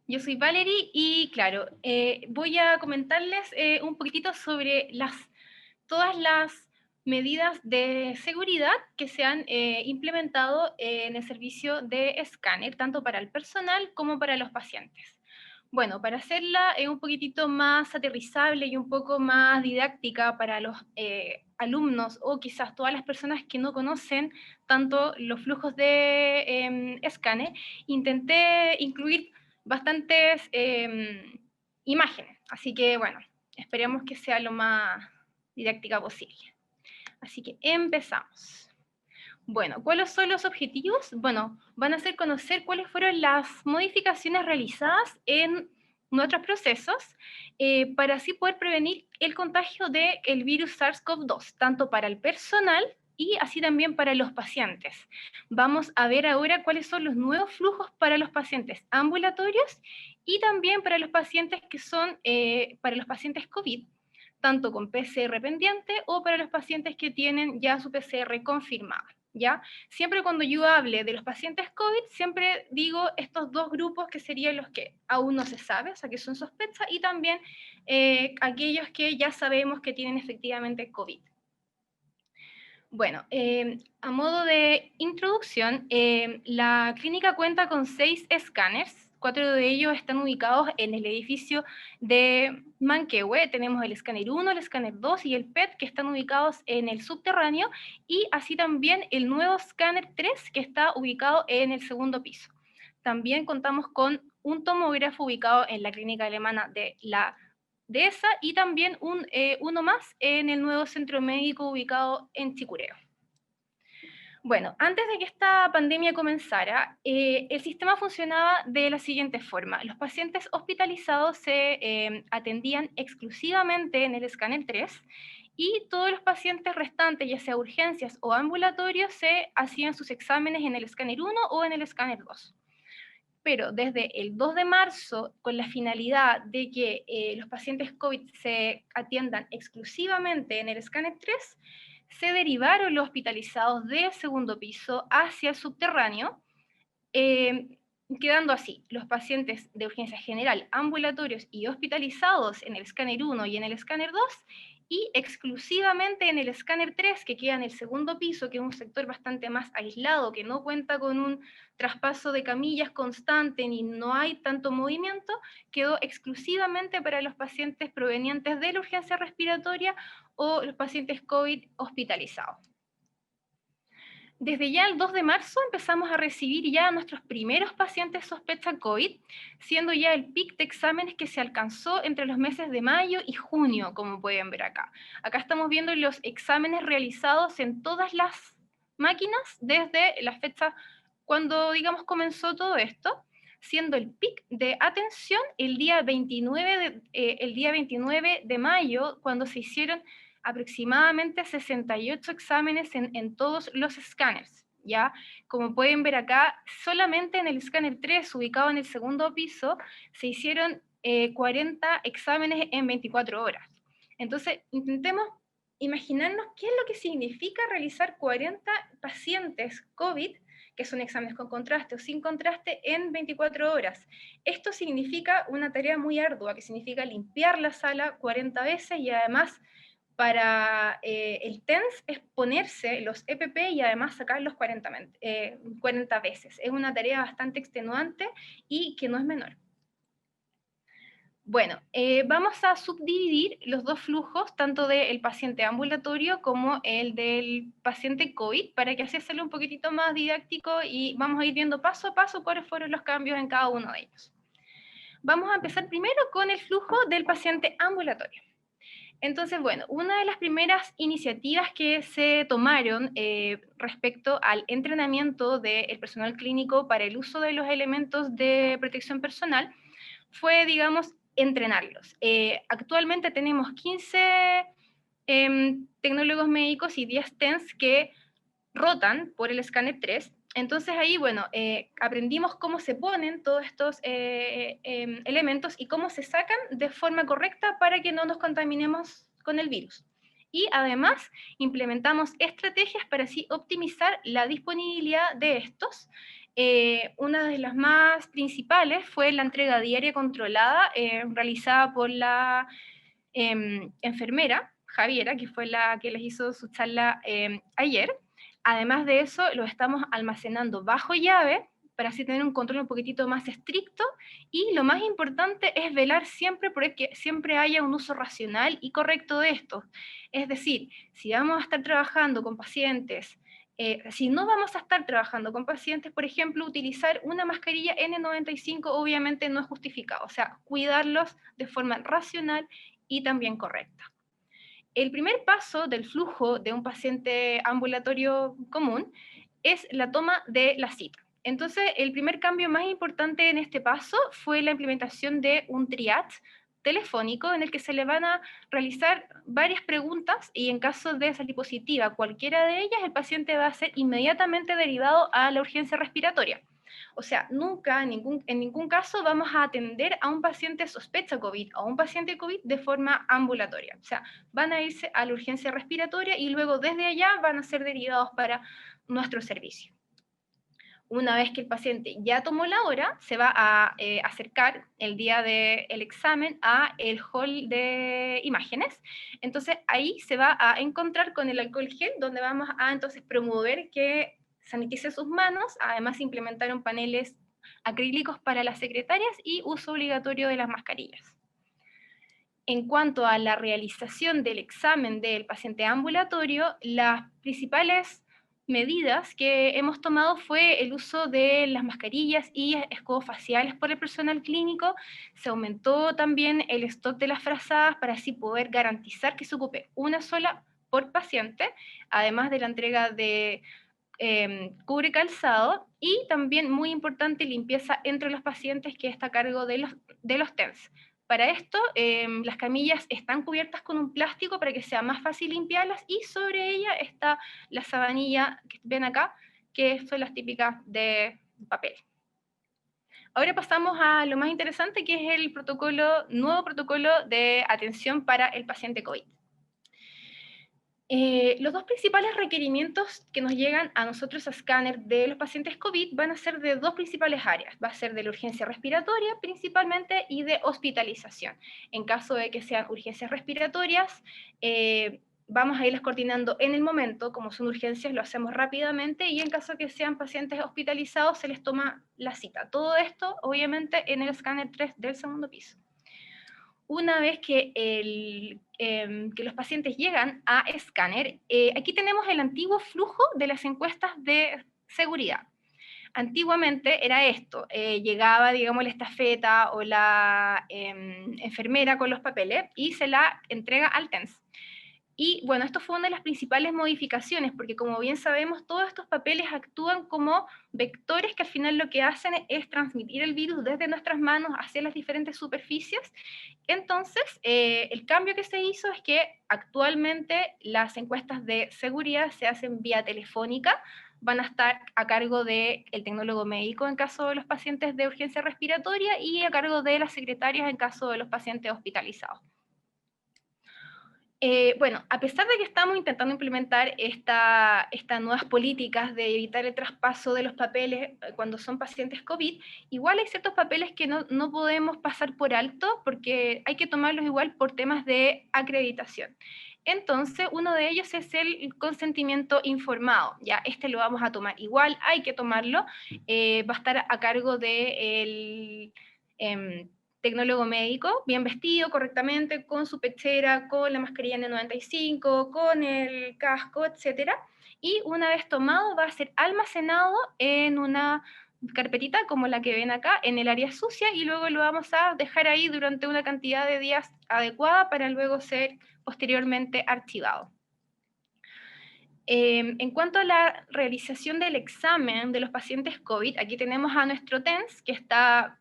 Yo soy Valerie y claro, voy a comentarles un poquitito sobre todas las medidas de seguridad que se han implementado en el servicio de escáner, tanto para el personal como para los pacientes. Bueno, para hacerla un poquitito más aterrizable y un poco más didáctica para los alumnos o quizás todas las personas que no conocen tanto los flujos de escáner, intenté incluir bastantes imágenes. Así que bueno, esperemos que sea lo más didáctica posible. Así que empezamos. Bueno, ¿cuáles son los objetivos? Bueno, van a ser conocer cuáles fueron las modificaciones realizadas en nuestros procesos para así poder prevenir el contagio del virus SARS-CoV-2, tanto para el personal y así también para los pacientes. Vamos a ver ahora cuáles son los nuevos flujos para los pacientes ambulatorios y también para los pacientes que son, para los pacientes COVID, tanto con PCR pendiente o para los pacientes que tienen ya su PCR confirmada. ¿Ya? Siempre cuando yo hable de los pacientes COVID, siempre digo estos dos grupos que serían los que aún no se sabe, o sea, que son sospechas, y también aquellos que ya sabemos que tienen efectivamente COVID. Bueno, a modo de introducción, la clínica cuenta con 6 escáneres, 4 de ellos están ubicados en el edificio de Manquehue. Tenemos el escáner 1, el escáner 2 y el PET que están ubicados en el subterráneo, y así también el nuevo escáner 3 que está ubicado en el segundo piso. También contamos con un tomógrafo ubicado en la clínica alemana de esa, y también uno más en el nuevo centro médico ubicado en Chicureo. Bueno, antes de que esta pandemia comenzara, el sistema funcionaba de la siguiente forma. Los pacientes hospitalizados se atendían exclusivamente en el escáner 3 y todos los pacientes restantes, ya sea urgencias o ambulatorios, se hacían sus exámenes en el escáner 1 o en el escáner 2. Pero desde el 2 de marzo, con la finalidad de que los pacientes COVID se atiendan exclusivamente en el escáner 3, se derivaron los hospitalizados del segundo piso hacia el subterráneo, quedando así los pacientes de urgencia general, ambulatorios y hospitalizados en el escáner 1 y en el escáner 2, y exclusivamente en el escáner 3, que queda en el segundo piso, que es un sector bastante más aislado, que no cuenta con un traspaso de camillas constante ni no hay tanto movimiento, quedó exclusivamente para los pacientes provenientes de la urgencia respiratoria o los pacientes COVID hospitalizados. Desde ya el 2 de marzo empezamos a recibir ya a nuestros primeros pacientes sospecha COVID, siendo ya el pic de exámenes que se alcanzó entre los meses de mayo y junio, como pueden ver acá. Acá estamos viendo los exámenes realizados en todas las máquinas desde la fecha cuando, digamos, comenzó todo esto, siendo el pic de atención el día 29 de mayo, cuando se hicieron aproximadamente 68 exámenes en todos los escáneres, ¿ya? Como pueden ver acá, solamente en el escáner 3, ubicado en el segundo piso, se hicieron 40 exámenes en 24 horas. Entonces, intentemos imaginarnos qué es lo que significa realizar 40 pacientes COVID, que son exámenes con contraste o sin contraste, en 24 horas. Esto significa una tarea muy ardua, que significa limpiar la sala 40 veces y además para el TENS es ponerse los EPP y además sacarlos 40 veces. Es una tarea bastante extenuante y que no es menor. Bueno, vamos a subdividir los dos flujos, tanto del paciente ambulatorio como el del paciente COVID, para que así hacerlo un poquitito más didáctico y vamos a ir viendo paso a paso cuáles fueron los cambios en cada uno de ellos. Vamos a empezar primero con el flujo del paciente ambulatorio. Entonces, bueno, una de las primeras iniciativas que se tomaron respecto al entrenamiento del personal clínico para el uso de los elementos de protección personal fue, digamos, entrenarlos. Actualmente tenemos 15 tecnólogos médicos y 10 TENS que rotan por el escáner 3. Entonces ahí, bueno, aprendimos cómo se ponen todos estos elementos y cómo se sacan de forma correcta para que no nos contaminemos con el virus. Y además implementamos estrategias para así optimizar la disponibilidad de estos Una de las más principales fue la entrega diaria controlada realizada por la enfermera, Javiera, que fue la que les hizo su charla ayer. Además de eso, lo estamos almacenando bajo llave para así tener un control un poquitito más estricto, y lo más importante es velar siempre por que siempre haya un uso racional y correcto de esto. Es decir, si vamos a estar trabajando con pacientes, si no vamos a estar trabajando con pacientes, por ejemplo, utilizar una mascarilla N95 obviamente no es justificado, o sea, cuidarlos de forma racional y también correcta. El primer paso del flujo de un paciente ambulatorio común es la toma de la cita. Entonces, el primer cambio más importante en este paso fue la implementación de un triage telefónico en el que se le van a realizar varias preguntas, y en caso de salir positiva cualquiera de ellas, el paciente va a ser inmediatamente derivado a la urgencia respiratoria. O sea, nunca, en ningún caso vamos a atender a un paciente sospecha COVID o a un paciente COVID de forma ambulatoria. O sea, van a irse a la urgencia respiratoria y luego desde allá van a ser derivados para nuestro servicio. Una vez que el paciente ya tomó la hora, se va a acercar el día del examen a el hall de imágenes. Entonces ahí se va a encontrar con el alcohol gel, donde vamos a entonces promover que sanitice sus manos. Además implementaron paneles acrílicos para las secretarias y uso obligatorio de las mascarillas. En cuanto a la realización del examen del paciente ambulatorio, las principales medidas que hemos tomado fue el uso de las mascarillas y escudos faciales por el personal clínico. Se aumentó también el stock de las frazadas para así poder garantizar que se ocupe una sola por paciente, además de la entrega de cubre calzado, y también muy importante limpieza entre los pacientes, que está a cargo de los TENS. Para esto, las camillas están cubiertas con un plástico para que sea más fácil limpiarlas, y sobre ella está la sabanilla que ven acá, que son las típicas de papel. Ahora pasamos a lo más interesante, que es el nuevo protocolo de atención para el paciente COVID. Los dos principales requerimientos que nos llegan a nosotros a Scanner de los pacientes COVID van a ser de dos principales áreas. Va a ser de la urgencia respiratoria principalmente y de hospitalización. En caso de que sean urgencias respiratorias, vamos a irlas coordinando en el momento. Como son urgencias, lo hacemos rápidamente, y en caso de que sean pacientes hospitalizados, se les toma la cita. Todo esto, obviamente, en el Scanner 3 del segundo piso. Una vez que los pacientes llegan a Scanner, aquí tenemos el antiguo flujo de las encuestas de seguridad. Antiguamente era esto, llegaba, digamos, la estafeta o la enfermera con los papeles y se la entrega al TENS. Y bueno, esto fue una de las principales modificaciones, porque como bien sabemos, todos estos papeles actúan como vectores que al final lo que hacen es transmitir el virus desde nuestras manos hacia las diferentes superficies. Entonces, el cambio que se hizo es que actualmente las encuestas de seguridad se hacen vía telefónica, van a estar a cargo del tecnólogo médico en caso de los pacientes de urgencia respiratoria y a cargo de las secretarias en caso de los pacientes hospitalizados. Bueno, a pesar de que estamos intentando implementar estas nuevas políticas de evitar el traspaso de los papeles cuando son pacientes COVID, igual hay ciertos papeles que no podemos pasar por alto, porque hay que tomarlos igual por temas de acreditación. Entonces, uno de ellos es el consentimiento informado. Ya, este lo vamos a tomar igual, hay que tomarlo. Va a estar a cargo del tecnólogo médico, bien vestido correctamente, con su pechera, con la mascarilla N95, con el casco, etcétera. Y una vez tomado, va a ser almacenado en una carpetita como la que ven acá, en el área sucia, y luego lo vamos a dejar ahí durante una cantidad de días adecuada para luego ser posteriormente archivado. En cuanto a la realización del examen de los pacientes COVID, aquí tenemos a nuestro TENS, que está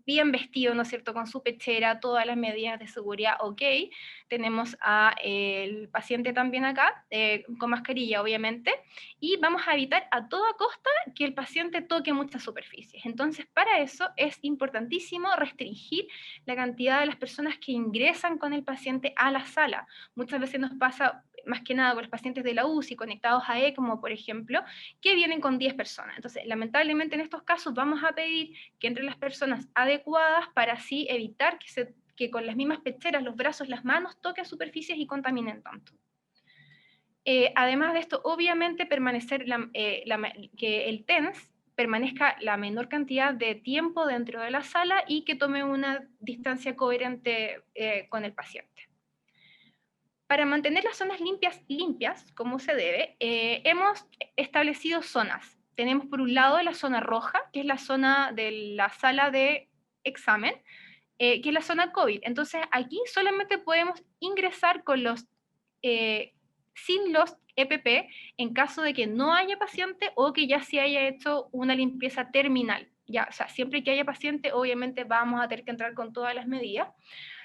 bien vestido, ¿no es cierto?, con su pechera, todas las medidas de seguridad, ok. Tenemos al paciente también acá, con mascarilla, obviamente, y vamos a evitar a toda costa que el paciente toque muchas superficies. Entonces, para eso es importantísimo restringir la cantidad de las personas que ingresan con el paciente a la sala. Muchas veces nos pasa más que nada con los pacientes de la UCI conectados a ECMO, por ejemplo, que vienen con 10 personas. Entonces, lamentablemente en estos casos vamos a pedir que entre las personas adecuadas para así evitar que con las mismas pecheras, los brazos, las manos toquen superficies y contaminen tanto. Además de esto, obviamente permanecer que el TENS permanezca la menor cantidad de tiempo dentro de la sala y que tome una distancia coherente con el paciente. Para mantener las zonas limpias, como se debe, hemos establecido zonas. Tenemos por un lado la zona roja, que es la zona de la sala de examen, que es la zona COVID. Entonces, aquí solamente podemos ingresar sin los EPP en caso de que no haya paciente o que ya se haya hecho una limpieza terminal. Ya, o sea, siempre que haya paciente, obviamente vamos a tener que entrar con todas las medidas.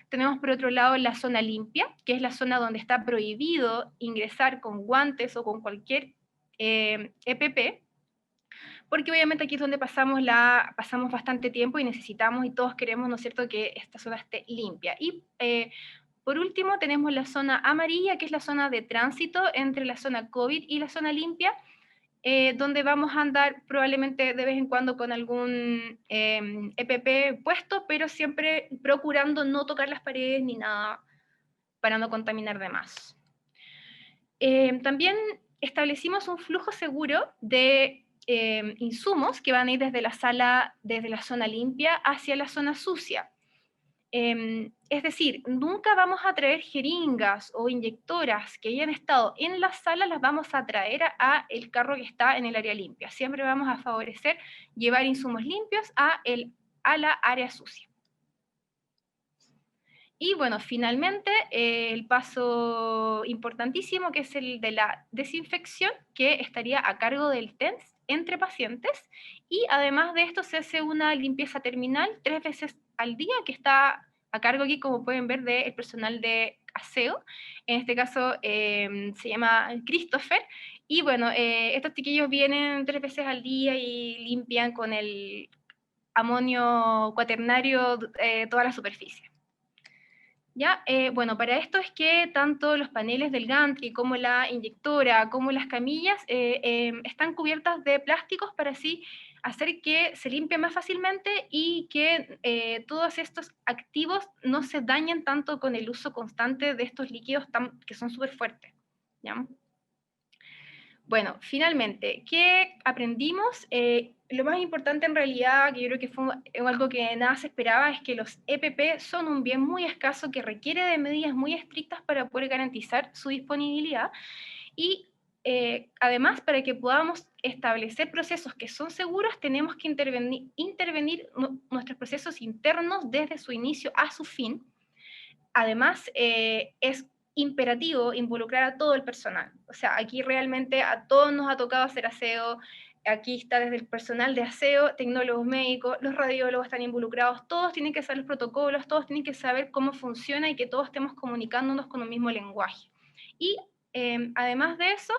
Tenemos por otro lado la zona limpia, que es la zona donde está prohibido ingresar con guantes o con cualquier EPP, porque obviamente aquí es donde pasamos bastante tiempo y necesitamos y todos queremos, ¿no es cierto?, que esta zona esté limpia. Y por último tenemos la zona amarilla, que es la zona de tránsito entre la zona COVID y la zona limpia, donde vamos a andar probablemente de vez en cuando con algún EPP puesto, pero siempre procurando no tocar las paredes ni nada para no contaminar de más. También establecimos un flujo seguro de insumos que van a ir desde la zona limpia hacia la zona sucia. Es decir, nunca vamos a traer jeringas o inyectoras que hayan estado en la sala, las vamos a traer a el carro que está en el área limpia. Siempre vamos a favorecer llevar insumos limpios a la área sucia. Y bueno, finalmente, el paso importantísimo, que es el de la desinfección, que estaría a cargo del TENS entre pacientes, y además de esto se hace una limpieza terminal 3 veces al día, que está a cargo aquí, como pueden ver, del personal de aseo. En este caso se llama Christopher, y bueno, estos chiquillos vienen 3 veces al día y limpian con el amonio cuaternario toda la superficie. Ya, bueno, para esto es que tanto los paneles del gantry como la inyectora, como las camillas, están cubiertas de plásticos para así hacer que se limpie más fácilmente y que todos estos activos no se dañen tanto con el uso constante de estos líquidos que son súper fuertes. ¿Ya? Bueno, finalmente, ¿qué aprendimos? Lo más importante en realidad, que yo creo que fue algo que nada se esperaba, es que los EPP son un bien muy escaso que requiere de medidas muy estrictas para poder garantizar su disponibilidad y además para que podamos establecer procesos que son seguros, tenemos que intervenir nuestros procesos internos desde su inicio a su fin. Además, es imperativo involucrar a todo el personal. O sea, aquí realmente a todos nos ha tocado hacer aseo, aquí está desde el personal de aseo, tecnólogos médicos, los radiólogos están involucrados, todos tienen que saber los protocolos, todos tienen que saber cómo funciona y que todos estemos comunicándonos con un mismo lenguaje. Y además de eso,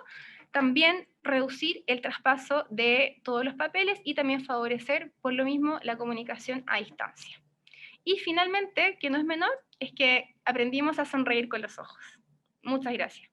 también reducir el traspaso de todos los papeles y también favorecer, por lo mismo, la comunicación a distancia. Y finalmente, que no es menor, es que aprendimos a sonreír con los ojos. Muchas gracias.